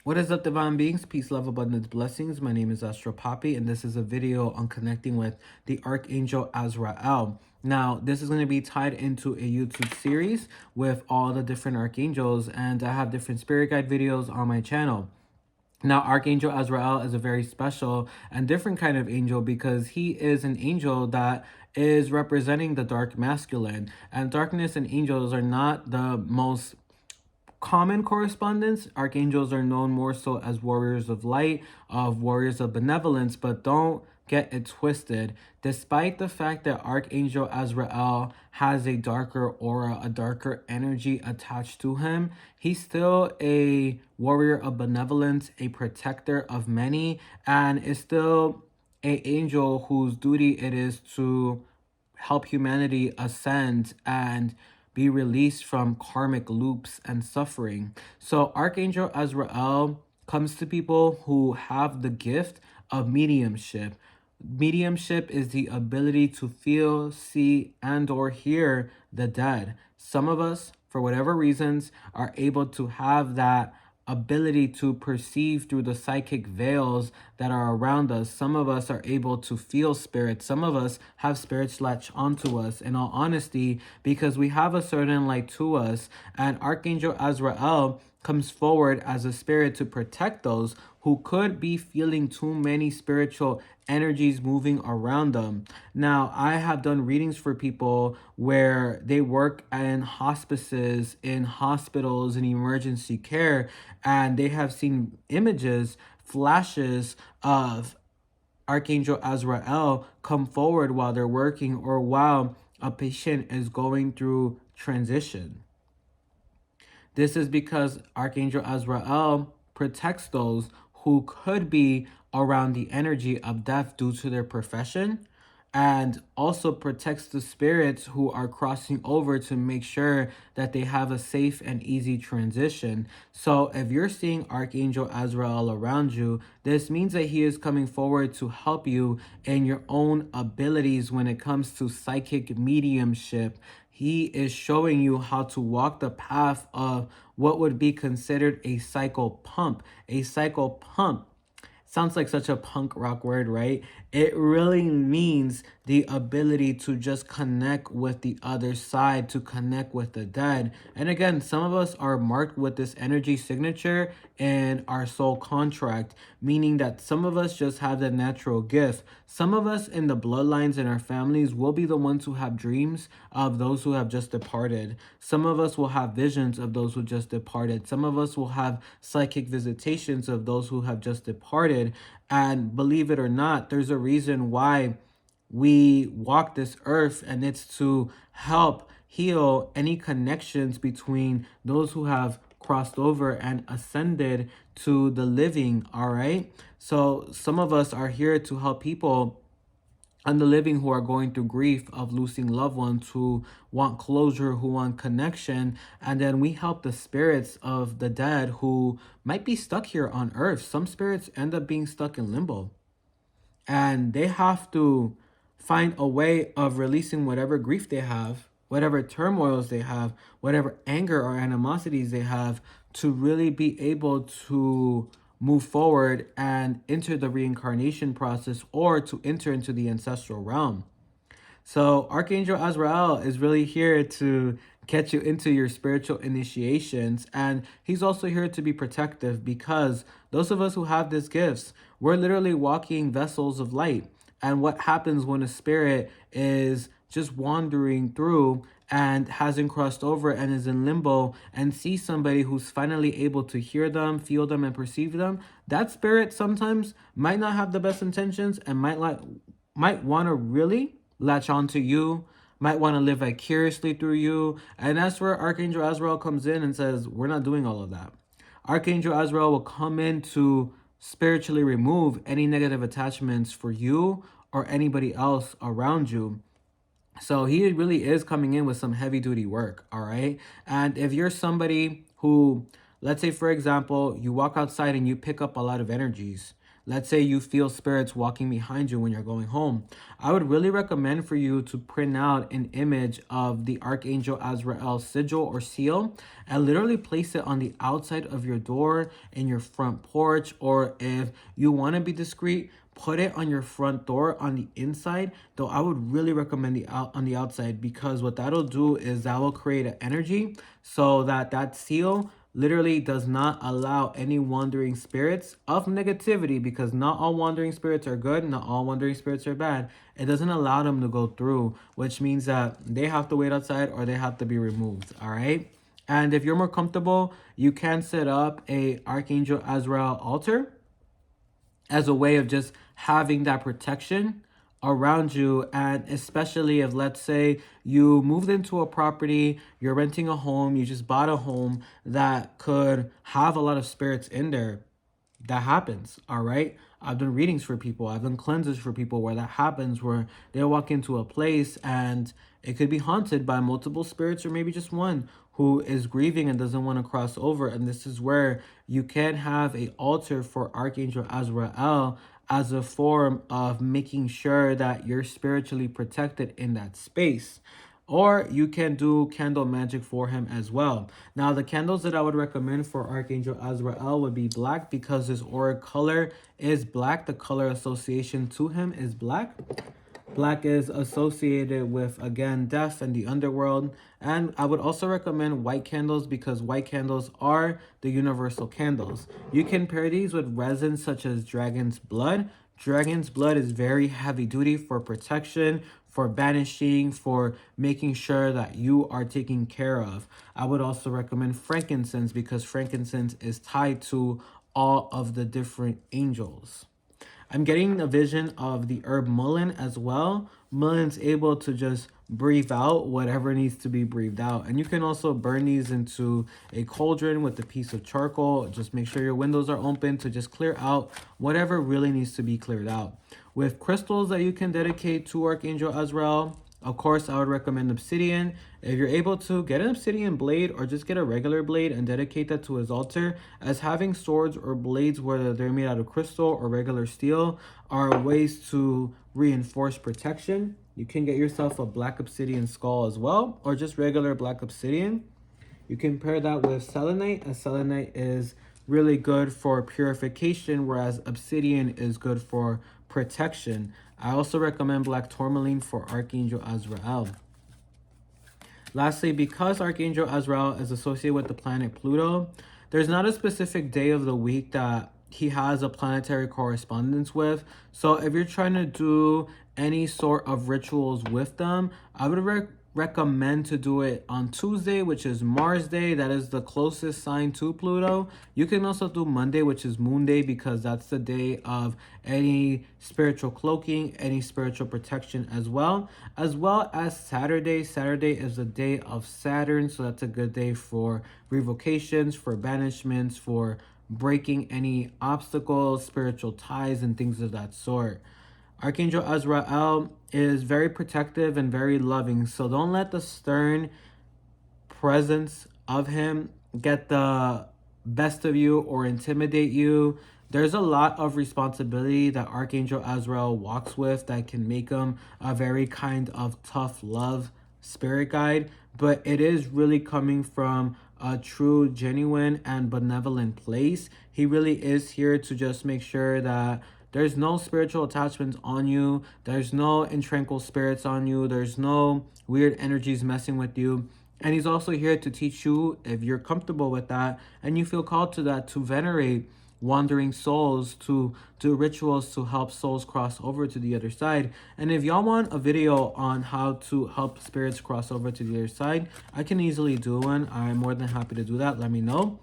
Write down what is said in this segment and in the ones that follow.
What is up, divine beings? Peace, love, abundance, blessings. My name is AstroPapi, and this is a video on connecting with the Archangel Azrael. Now, this is going to be tied into a YouTube series with all the different archangels, and I have different spirit guide videos on my channel. Now, Archangel Azrael is a very special and different kind of angel because he is an angel that is representing the dark masculine. And darkness and angels are not the most common correspondence. Archangels are known more so as warriors of light, of warriors of benevolence, but don't get it twisted. Despite the fact that Archangel Azrael has a darker aura, a darker energy attached to him, he's still a warrior of benevolence, a protector of many, and is still an angel whose duty it is to help humanity ascend and be released from karmic loops and suffering. So Archangel Azrael comes to people who have the gift of mediumship. Mediumship is the ability to feel, see, and or hear the dead. Some of us, for whatever reasons, are able to have that ability to perceive through the psychic veils that are around us. Some of us are able to feel spirits. Some of us have spirits latch onto us, in all honesty, because we have a certain light to us. And Archangel Azrael comes forward as a spirit to protect those who could be feeling too many spiritual energies moving around them. Now, I have done readings for people where they work in hospices, in hospitals, in emergency care, and they have seen images, flashes of Archangel Azrael come forward while they're working or while a patient is going through transition. This is because Archangel Azrael protects those who could be around the energy of death due to their profession, and also protects the spirits who are crossing over to make sure that they have a safe and easy transition. So if you're seeing Archangel Azrael around you, this means that he is coming forward to help you in your own abilities when it comes to psychic mediumship. He is showing you how to walk the path of what would be considered a cycle pump. A cycle pump sounds like such a punk rock word, right? It really means the ability to just connect with the other side, to connect with the dead. And again, some of us are marked with this energy signature in our soul contract, meaning that some of us just have the natural gift. Some of us in the bloodlines in our families will be the ones who have dreams of those who have just departed. Some of us will have visions of those who just departed. Some of us will have psychic visitations of those who have just departed. And believe it or not, there's a reason why we walk this earth, and it's to help heal any connections between those who have crossed over and ascended to the living. All right, so some of us are here to help people and the living who are going through grief of losing loved ones, who want closure, who want connection. And then we help the spirits of the dead who might be stuck here on earth. Some spirits end up being stuck in limbo, and they have to find a way of releasing whatever grief they have, whatever turmoils they have, whatever anger or animosities they have, to really be able to move forward and enter the reincarnation process, or to enter into the ancestral realm. So Archangel Azrael is really here to get you into your spiritual initiations, and he's also here to be protective, because those of us who have these gifts, we're literally walking vessels of light. And what happens when a spirit is just wandering through and hasn't crossed over and is in limbo and sees somebody who's finally able to hear them, feel them, and perceive them? That spirit sometimes might not have the best intentions and might want to really latch onto you, might want to live vicariously through you. And that's where Archangel Azrael comes in and says, we're not doing all of that. Archangel Azrael will come in to spiritually remove any negative attachments for you or anybody else around you. So he really is coming in with some heavy duty work, all right? And if you're somebody who, let's say, for example, you walk outside and you pick up a lot of energies. let's say you feel spirits walking behind you when you're going home, I would really recommend for you to print out an image of the Archangel Azrael sigil or seal and literally place it on the outside of your door, in your front porch, or if you want to be discreet, put it on your front door on the inside. Though I would really recommend on the outside, because what that'll do is that will create an energy so that that seal literally does not allow any wandering spirits of negativity, because not all wandering spirits are good, not all wandering spirits are bad. It doesn't allow them to go through, which means that they have to wait outside or they have to be removed. All right. And if you're more comfortable, you can set up a Archangel Azrael altar as a way of just having that protection around you. And especially if, let's say, you moved into a property, you're renting a home, you just bought a home that could have a lot of spirits in there. That happens, all right? I've done readings for people, I've done cleanses for people where that happens, where they walk into a place and it could be haunted by multiple spirits, or maybe just one who is grieving and doesn't want to cross over. And this is where you can have an altar for Archangel Azrael as a form of making sure that you're spiritually protected in that space. Or you can do candle magic for him as well. Now, the candles that I would recommend for Archangel Azrael would be black, because his auric color is black. The color association to him is black. Black is associated with, again, death and the underworld. And I would also recommend white candles, because white candles are the universal candles. You can pair these with resins such as dragon's blood. Dragon's blood is very heavy duty for protection, for banishing, for making sure that you are taken care of. I would also recommend frankincense, because frankincense is tied to all of the different angels. I'm getting a vision of the herb mullein as well. Mullei's able to just breathe out whatever needs to be breathed out. And you can also burn these into a cauldron with a piece of charcoal. Just make sure your windows are open to just clear out whatever really needs to be cleared out. With crystals that you can dedicate to Archangel Azrael, of course, I would recommend obsidian. If you're able to, get an obsidian blade or just get a regular blade and dedicate that to his altar, as having swords or blades, whether they're made out of crystal or regular steel, are ways to reinforce protection. You can get yourself a black obsidian skull as well, or just regular black obsidian. You can pair that with selenite, as selenite is really good for purification, whereas obsidian is good for protection. I also recommend black tourmaline for Archangel Azrael. Lastly, because Archangel Azrael is associated with the planet Pluto, there's not a specific day of the week that he has a planetary correspondence with. So if you're trying to do any sort of rituals with them, I would recommend to do it on Tuesday, which is Mars Day. That is the closest sign to Pluto. You can also do Monday, which is Moon Day, because that's the day of any spiritual cloaking, any spiritual protection as well as Saturday. Saturday is the day of Saturn, so that's a good day for revocations, for banishments, for breaking any obstacles, spiritual ties, and things of that sort. Archangel Azrael is very protective and very loving, so don't let the stern presence of him get the best of you or intimidate you. There's a lot of responsibility that Archangel Azrael walks with that can make him a very kind of tough love spirit guide, but it is really coming from a true, genuine, and benevolent place. He really is here to just make sure that there's no spiritual attachments on you. There's no intranquil spirits on you. There's no weird energies messing with you. And he's also here to teach you, if you're comfortable with that and you feel called to that, to venerate wandering souls, to do rituals to help souls cross over to the other side. And if y'all want a video on how to help spirits cross over to the other side, I can easily do one. I'm more than happy to do that. Let me know.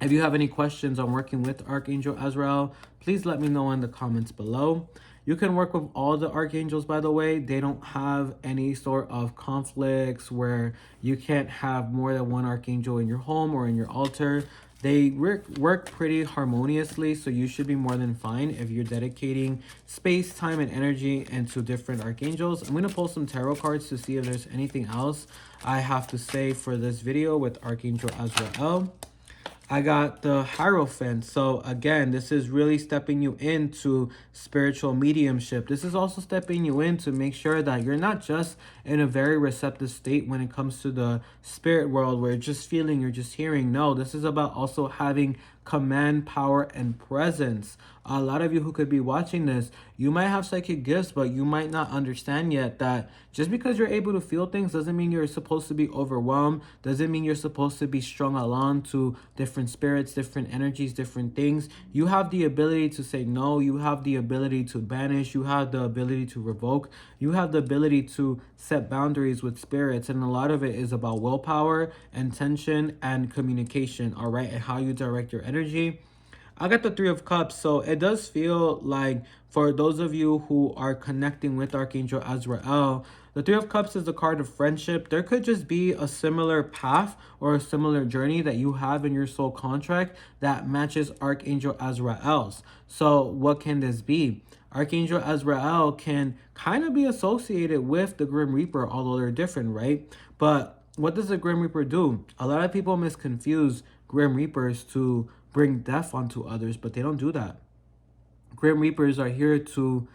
If you have any questions on working with Archangel Azrael, please let me know in the comments below. You can work with all the archangels, by the way. They don't have any sort of conflicts where you can't have more than one archangel in your home or in your altar. They work pretty harmoniously, so you should be more than fine if you're dedicating space, time, and energy into different archangels. I'm going to pull some tarot cards to see if there's anything else I have to say for this video with Archangel Azrael. I got the Hierophant. So again, this is really stepping you into spiritual mediumship. This is also stepping you in to make sure that you're not just in a very receptive state when it comes to the spirit world where you're just feeling, you're just hearing. No, this is about also having command, power, and presence. A lot of you who could be watching this, you might have psychic gifts, but you might not understand yet that just because you're able to feel things doesn't mean you're supposed to be overwhelmed, doesn't mean you're supposed to be strung along to different spirits, different energies, different things. You have the ability to say no, you have the ability to banish, you have the ability to revoke, you have the ability to set boundaries with spirits, and a lot of it is about willpower, intention, and communication, all right, and how you direct your energy. I got the Three of Cups, so it does feel like for those of you who are connecting with Archangel Azrael, the Three of Cups is the card of friendship. There could just be a similar path or a similar journey that you have in your soul contract that matches Archangel Azrael's. So what can this be? Archangel Azrael can kind of be associated with the Grim Reaper, although they're different, right? But what does the Grim Reaper do? A lot of people misconfuse Grim Reapers to bring death onto others, but they don't do that. Grim Reapers are here to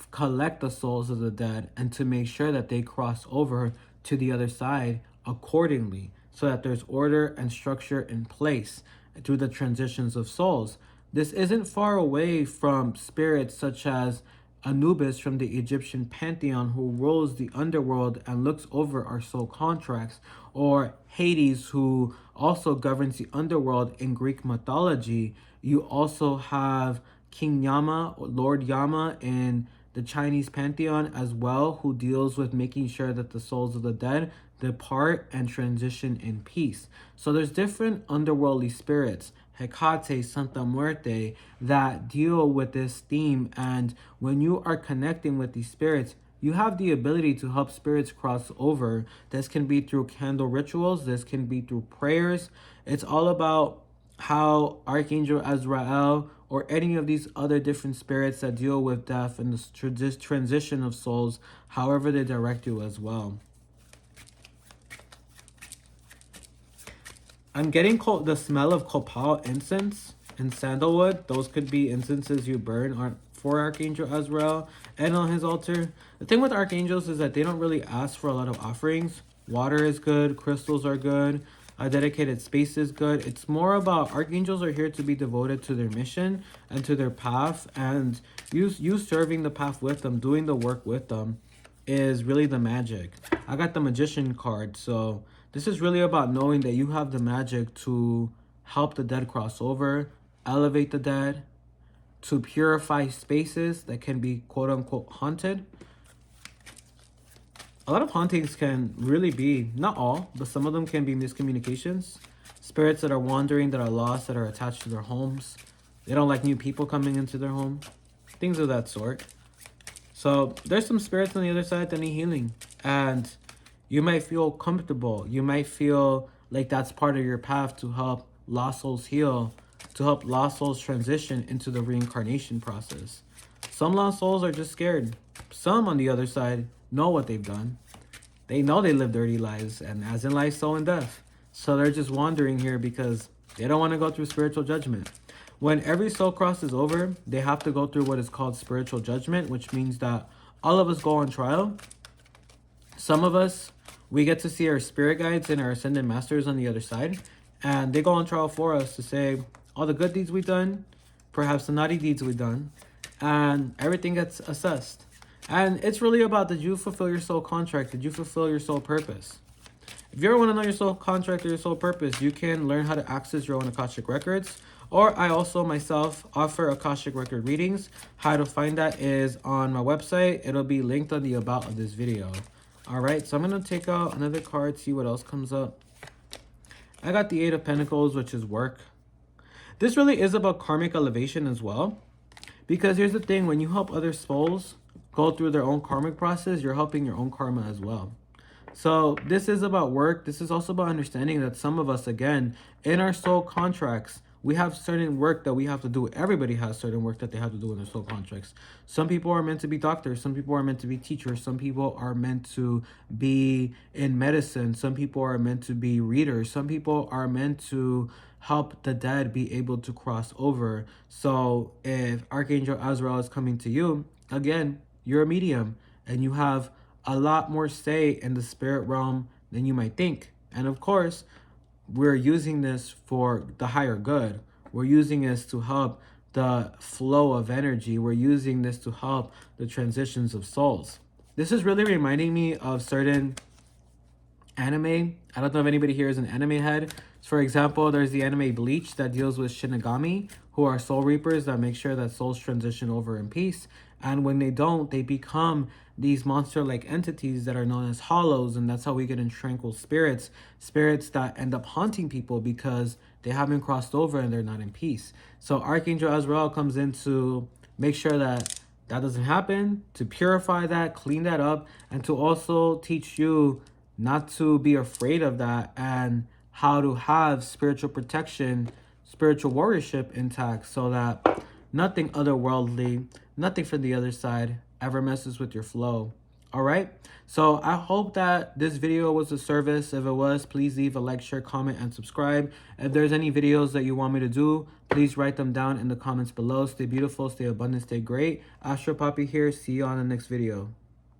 collect the souls of the dead and to make sure that they cross over to the other side accordingly, so that there's order and structure in place through the transitions of souls. This isn't far away from spirits such as Anubis from the Egyptian pantheon, who rules the underworld and looks over our soul contracts, or Hades, who also governs the underworld in Greek mythology. You also have King Yama, Lord Yama in the Chinese pantheon as well, who deals with making sure that the souls of the dead depart and transition in peace. So there's different underworldly spirits, Hecate, Santa Muerte, that deal with this theme. And when you are connecting with these spirits, you have the ability to help spirits cross over. This can be through candle rituals. This can be through prayers. It's all about how Archangel Azrael or any of these other different spirits that deal with death and this transition of souls, however they direct you as well. I'm getting the smell of copal incense and sandalwood. Those could be incenses you burn for Archangel Azrael and on his altar. The thing with archangels is that they don't really ask for a lot of offerings. Water is good, crystals are good, a dedicated space is good. It's more about archangels are here to be devoted to their mission and to their path, and you serving the path with them, doing the work with them is really the magic. I got the Magician card, so this is really about knowing that you have the magic to help the dead cross over, elevate the dead, to purify spaces that can be quote-unquote haunted. A lot of hauntings can really be, not all, but some of them can be miscommunications. Spirits that are wandering, that are lost, that are attached to their homes. They don't like new people coming into their home. Things of that sort. So there's some spirits on the other side that need healing. And you might feel comfortable. You might feel like that's part of your path to help lost souls heal, to help lost souls transition into the reincarnation process. Some lost souls are just scared. Some, on the other side, know what they've done. They know they live dirty lives, and as in life, so in death. So they're just wandering here because they don't want to go through spiritual judgment. When every soul crosses over, they have to go through what is called spiritual judgment, which means that all of us go on trial. Some of us, we get to see our spirit guides and our ascended masters on the other side, and they go on trial for us to say all the good deeds we've done, perhaps the naughty deeds we've done, and everything gets assessed. And it's really about, did you fulfill your soul contract? Did you fulfill your soul purpose? If you ever want to know your soul contract or your soul purpose, you can learn how to access your own Akashic records. Or I also myself offer Akashic record readings. How to find that is on my website. It'll be linked on the about of this video. All right, so I'm going to take out another card, see what else comes up. I got the Eight of Pentacles, which is work. This really is about karmic elevation as well. Because here's the thing, when you help other souls go through their own karmic process, you're helping your own karma as well. So this is about work. This is also about understanding that some of us, again, in our soul contracts, we have certain work that we have to do. Everybody has certain work that they have to do in their soul contracts. Some people are meant to be doctors. Some people are meant to be teachers. Some people are meant to be in medicine. Some people are meant to be readers. Some people are meant to help the dead be able to cross over. So if Archangel Azrael is coming to you, again, you're a medium and you have a lot more say in the spirit realm than you might think. And of course, we're using this for the higher good. We're using this to help the flow of energy. We're using this to help the transitions of souls. This is really reminding me of certain anime. I don't know if anybody here is an anime head. For example, there's the anime Bleach that deals with Shinigami, who are soul reapers that make sure that souls transition over in peace. And when they don't, they become these monster-like entities that are known as hollows, and that's how we get in tranquil spirits, spirits that end up haunting people because they haven't crossed over and they're not in peace. So Archangel Azrael comes in to make sure that that doesn't happen, to purify that, clean that up, and to also teach you not to be afraid of that and how to have spiritual protection, spiritual warriorship intact so that nothing otherworldly, nothing from the other side ever messes with your flow. All right. So I hope that this video was a service. If it was, please leave a like, share, comment, and subscribe. If there's any videos that you want me to do, please write them down in the comments below. Stay beautiful, stay abundant, stay great. AstroPapi here. See you on the next video.